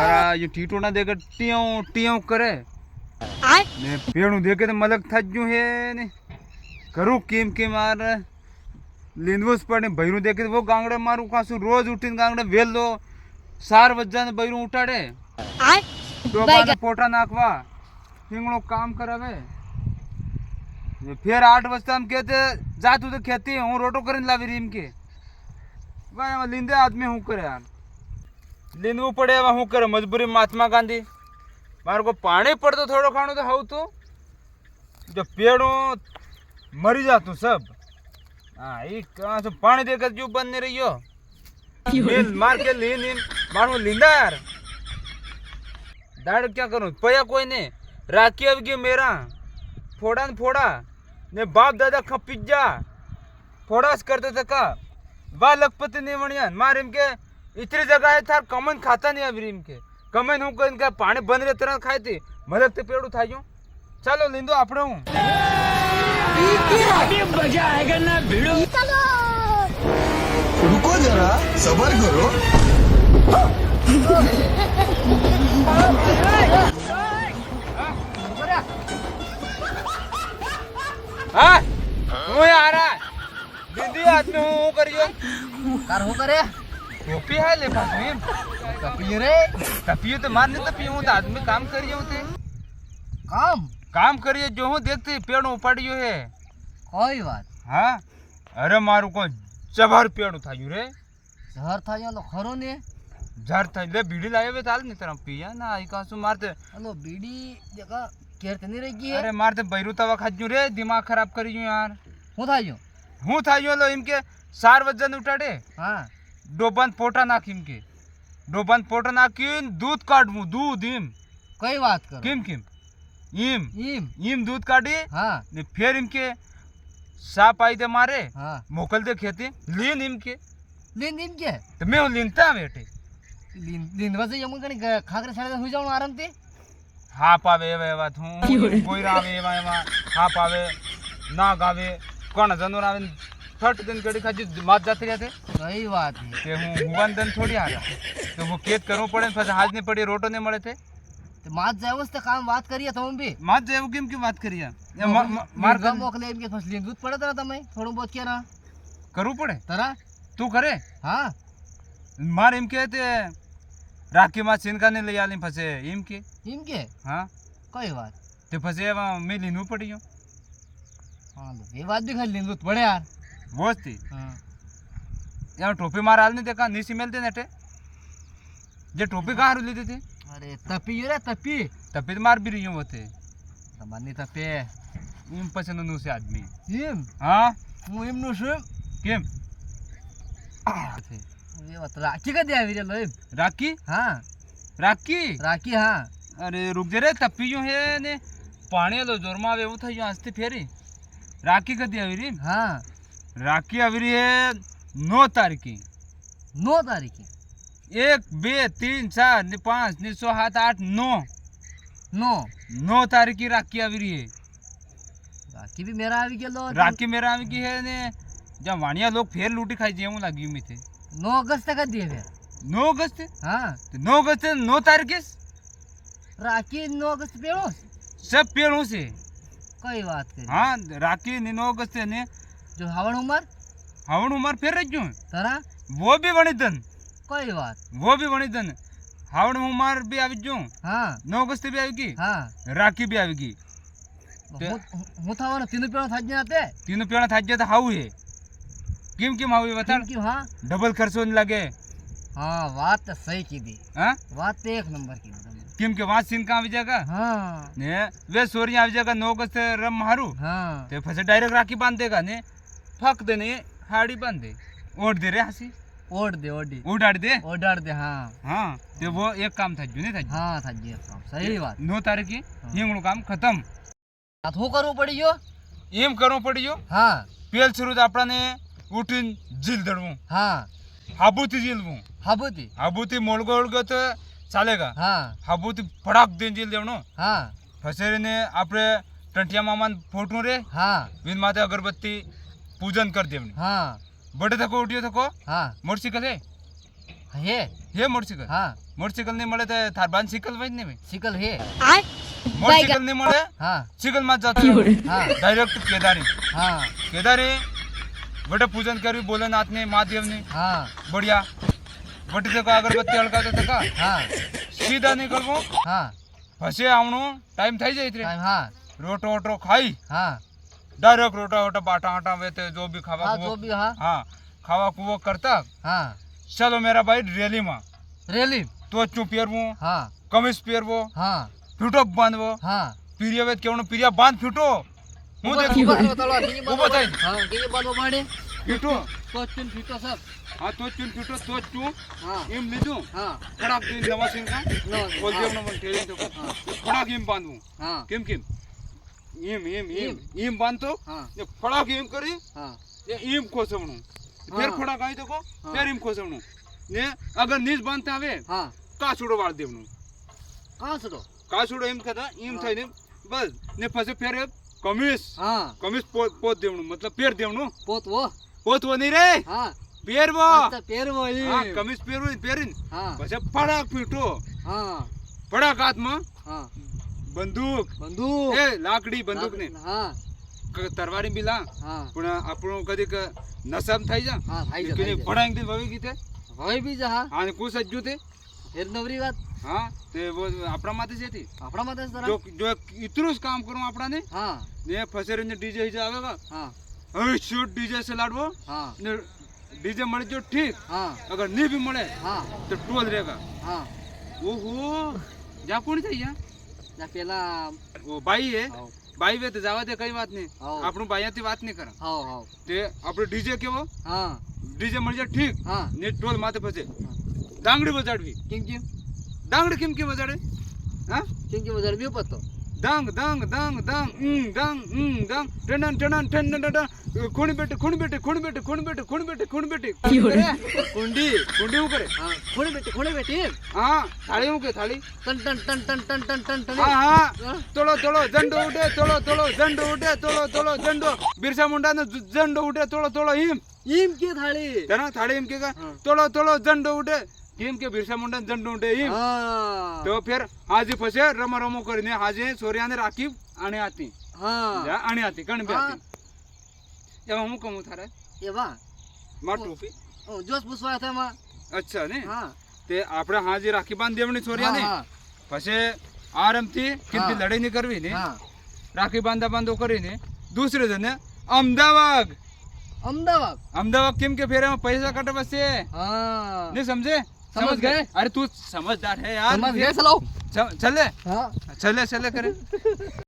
सारा ये टीटो ना देकर टियों टियों करे ने पेड़ू देखे तो मलक थज्जू है ने करू केम के मार લીંદવસ પડે ભૈરું દેખે वो ગાંગડે મારું કાસું રોજ ઉઠીને ગાંગડે વેલો 4 વાગ્યાને ભૈરું ઉઠાડે ડોબાને પોટા નાખવા હિંગણો કામ કરાવે फिर 8 वाजता हम कहते जा तू तो खेती हूँ रोटो કરીને લાવી રીમ કે ભાઈ એમાં લીંદે આદમી શું કરે યાર લીંદવું પડે એમાં શું કરે મજબૂરી મહાત્મા ગાંધી મારે કોઈ પાણી પડતો થોડો ખાણું તો હવું તું જો પેડું મરી જાતું સબ हाँ ये कहाँ से पानी देकर जो बंद नहीं रही हो नील मार के लीन मारू लींदा यार दाड़ क्या करूँ पया कोई ने राखी अब गया मेरा फोड़ा न फोड़ा ने बाप दादा खा पिज्जा फोड़ा करते थे का वाह लखपति नहीं बढ़िया मार इनके इतनी जगह है थार कमन खाता नहीं अभी इनके कमन हूँ इनका पानी बंद रहे तरह खाए थे मलक ते पेड़ू था यूं चलो लींदो अपने हूँ मजा आएगा ना भिड़ो रुको जरा सबर करो हाँ હું यारा दीदी आदमी હું કર્યો कार हो करे टोपी है ले पास में कपी रे तपियो तो मारने तपियो हूँ तो आदमी काम करियो थे काम करिए जो हूँ देखते पेड़ उपाड़ियो है कोई बात हाँ अरे मारू को जबर पेड़ उठायो रे जहर था या लो खरो ने जहर था ले बीड़ी लाए वे ताल नहीं तरह पिया ना आई कासु मारते हेलो बीड़ी जगह केरते नहीं रही है अरे मारते बैरू तवा खाजू रे दिमाग खराब करियो यार હું થાયો हूँ थायो लो इनके 4 वजन उठाड़े हाँ डोबन पोटा नाख इनके डोबन पोटा नाखीन दूध काटमु दूध इम कई बात करो किम किम इम ईम इम दूध काटी हाँ ने फिर इनके साप आई दे मारे हाँ मोकल दे खेती लीन इनके લીન લીન કે तो मैं लीनता बेटे લીન લીન વસે यम कणी खाकरे छाड़े हुई जाऊं आराम ते हाँ पावे एवा एवा थू कोई रावे एवा एवा हाँ पावे ना गावे कौन जानवर आवे फट दिन गड़ी खाजी मात जाते जाते सही बात है કે હું હુવાન દન થોડી હારા તો હું કેત કરવું પડે ને પછી હાજ ને પડી રોટો ને મળે તે तो मात जावस तो काम बात करिए तुम भी માત જેવું કેમ की વાત કરીએ मार का मोकले इनके फस લીન दूध पड़े तरा तमे थोड़ो बहुत क्या ना કરવું પડે तरा તું કરે हाँ માર એમ કે તે રાખી માં છીનકા ને લઈ આલી ફસે એમ કે ईम के હા कई बात તે ફસે એવા મે લીનું પડી ગયો हाँ तो ये बात भी खाली લીન दूध पड़े यार બોસતી हाँ यहाँ टोपी मार हाल नहीं देखा नीसी मेलते नेटे जे टोपी कहाँ ली थी अरे तपी रे तपी तपी तो मार भी रही हूँ वो थे तमन्नी तपे इन पसंद नु से आदमी ईम हाँ હું એમનું છું केम એ વાત રાખી કે દે આવી રે લો એમ राखी હા राखी રાખી હા अरे रुक जे रे तपी जो है ने पानी लो जोर में आवे वो था यो हंसते फेरी राखी कदी आवी री હા राखी आवी री है 9 तारीख की 9 તારીખે 1 2 3 4 5 6 7 8 9 9 9 तारीख की राखी आवी री है રાખી भी मेरा આવી ગયેલો राखी मेरा आवी की है ने जब वाणिया लोग फेर लूटी खाई जेऊ लागी मी थे 9 અગસ્ટ का दे फिर 9 अगस्त हाँ तो 9 अगस्त 9 तारीख के રાખી 9 અગસ્ટ પેળો सब पेड़ों से કઈ વાત કરી हाँ राखी ने 9 अगस्त ने જો હાવણ ઉમર हवन उमर फिर रख जो તરા वो भी बनी धन કઈ વાત वो भी बनी धन हवन उमर भी आवी जो हाँ 9 अगस्त भी आवेगी हाँ राखी भी आवेगी હું થવાનો તીનો પેળો થાજ ને આતે तीनों पेड़ था जाता हाउ है किम किम हाउ है बता કેમ કે હા डबल खर्चो नहीं लगे હા વાત તો સહી કીધી हाँ વાત તો એક નંબર કીધી તમે किम के वहाँ सीन कहाँ आ जाएगा હા ने वे सोरिया आ जाएगा 9 अगस्त रम मारू હા ते फसे डायरेक्ट राखी बांध देगा ने फक देने हाड़ी बांध दे ओढ़ दे रे हंसी ઓડ દે ઓડી उड़ाड़ दे ઓડાડ દે हाँ हाँ तो वो एक काम था जो नहीं था हाँ થાજ જે કામ સહી વાત 9 तारीख की हिंगणु काम खत्म આ શું કરવું પડી ગયો एम करो पड़ियो હા पेल शुरू आपड़ा ने उठीन झील दड़वू હા हाबूती झीलवू હાબુતી हाबूती मोड़गो ओळगो तो चालेगा હા हाबूती फड़ाक देन झील देवनो હા फसेरी ने आपरे टंटिया मामान फोटू रे હા विन माते अगरबत्ती पूजन कर देवनी હા बड़े थको उठियो थको હા मोटरसाइकिल है હે હે મોટરસાઇકલ હા મોટરસાઇકલ નહીં મળે તો થાર બાન સાયકલ હોય ને ભાઈ સિકલ હે મોટરસાઇકલ નહીં મળે હા સાયકલ માં જતો રહો. હા ડાયરેક્ટ કેદારી હા કેદારી વટ પૂજન કરવી ભોલેનાથ ને મહાદેવ ને હા बढ़िया વટી તક અગરબત્તી હળગાતો તક હા સીધા નીકળવું હા પછી આવવાનું ટાઈમ થઈ જાય રે ટાઈમ હા રોટો ઓટો ખાઈ હા डायरेक्ट रोटा वोटा बाटा आटा वेते जो भी खावा હા कुवो તો બી હા हाँ खावा कुवो करता હા चलो मेरा भाई रैली में રેલી तो चू पेरवो હા कमीज पेरवो હા फीटो बांधवो હા पीरिया वेत केवनो पीरिया बांध फीटो હું ઉભા દેખી રહો, તલવાર કીની ઊભો બાંધવા થાય. હા કીની બાંધવા પડે ફીટો તો ચૂન ફીટો સબ हाँ तो चून फीटो तो चू હા एम लीधु હા खड़ाक दिन नवा सिंह का નો बोल देव न मन ठेली तो खड़ाक एम बांधवो હા केम केम एम बांधतो હા ये खड़ाक एम करी હા ये एम खोसवणु फिर हाँ। खड़ाक आई तो को हाँ। फिर एम खोसवणु ने अगर नीच बांधता आवे હા કાસુડો વાળ દેવનું કાંસડો કાસુડો એમ કહેતા એમ હા. થઈને બસ ને પછી ફેર કમીસ હા કમીસ પોત દેવનું મતલબ પેર દેવનું પોતવો પોતવો નહીં રે હા પહેરવો અચ્છા પહેરવો ઈ હા કમીસ પહેરવું પહેરીને હા પછી ફડાક ફીટો હા ફડાક હાથમાં હા બંદૂક બંદૂક એ લાકડી બંદૂક ને હા તરવારી બિલા હા પણ આપણું કદીક નશામ થઈ જા હા થાય છે, કે થાય છે. ફડાંગ દી વવી ગીતે હવે બી જા હા હા ને કુસ જ તે એ નવરી વાત હા તે વો આપણા માટે છે થી આપણા માટે જ જો જરા જો इतरू કામ કરું આપણાને હા ને ફસેરીને ડીજે હિજે આવેगा હા હવે શૂટ ડીજે से लाडवो હા ने डीजे मर जो ठीक હા अगर नहीं भी मरे હા तो टोल रहेगा હા ओहो जा कौन थी या જા પેલા वो भाई है હાવ भाई वे तो जावा दे कई बात नहीं हाँ। આપણું ભાઈયાથી વાત નહીં કરે હાવ હાવ તે આપણે ડીજે કેવો હા ડીજે મળી જાય ઠીક હા ને ટોલ માથે ફસે ડાંગડી બજાડવી કેમ કેમ ડાંગડી કેમ કે બજાડે હા વધારે બી પતો Dang Dang Dang Dang Dang Dang ટનન ટનન ટનન ટનન ખૂણી બેટે ખૂણી બેટે ખૂણી બેટે ખૂણી બેટે ખૂણી બેટે ખૂણી બેટે કુંડી કુંડી હું કરે હા ખોડી બેટી હા થાળી હું કે થાળી ton ton ton ton ton ton ton ton હા હા હા. તોળો તોળો ઝંડો ઉડે તોળો તોળો ઝંડો ઉડે તોળો તોળો ઝંડો બિરસા મુંડાનો ઝંડો ઉડે તોળો તોળો હિમ ઈમ કે થાળી તેના થાળી એમ કે હા. તોળો તોળો ઝંડો ઉડે કેમ કે બિરસા મુંડાનો ઝંડો ઉડે હિમ હા તો ફેર હાજી ફસે રમા રમો કરીને હાજી સોરિયાને રાખી આને આતી હા આને આતી કણ બે હા. આતી એમાં હું કહું થારે એવા માર ટોપી ઓ જોશ પૂછવા હતા માં અચ્છા ને હા તે આપણે હાજી રાખી બાંધ દેવની સોરિયાને હા પછી આરામથી કિંમતી હા. લડાઈ નહીં કરવી ને હા રાખી બાંધો કરીને દૂસરે જને અમદાવાદ અમદાવાદ અમદાવાદ કેમ કે ફેર એમાં પૈસા કાઢવા છે હા नहीं समझे समझ गए? अरे तू समझदार है यार समझ गए चलो चले हाँ चले चले करे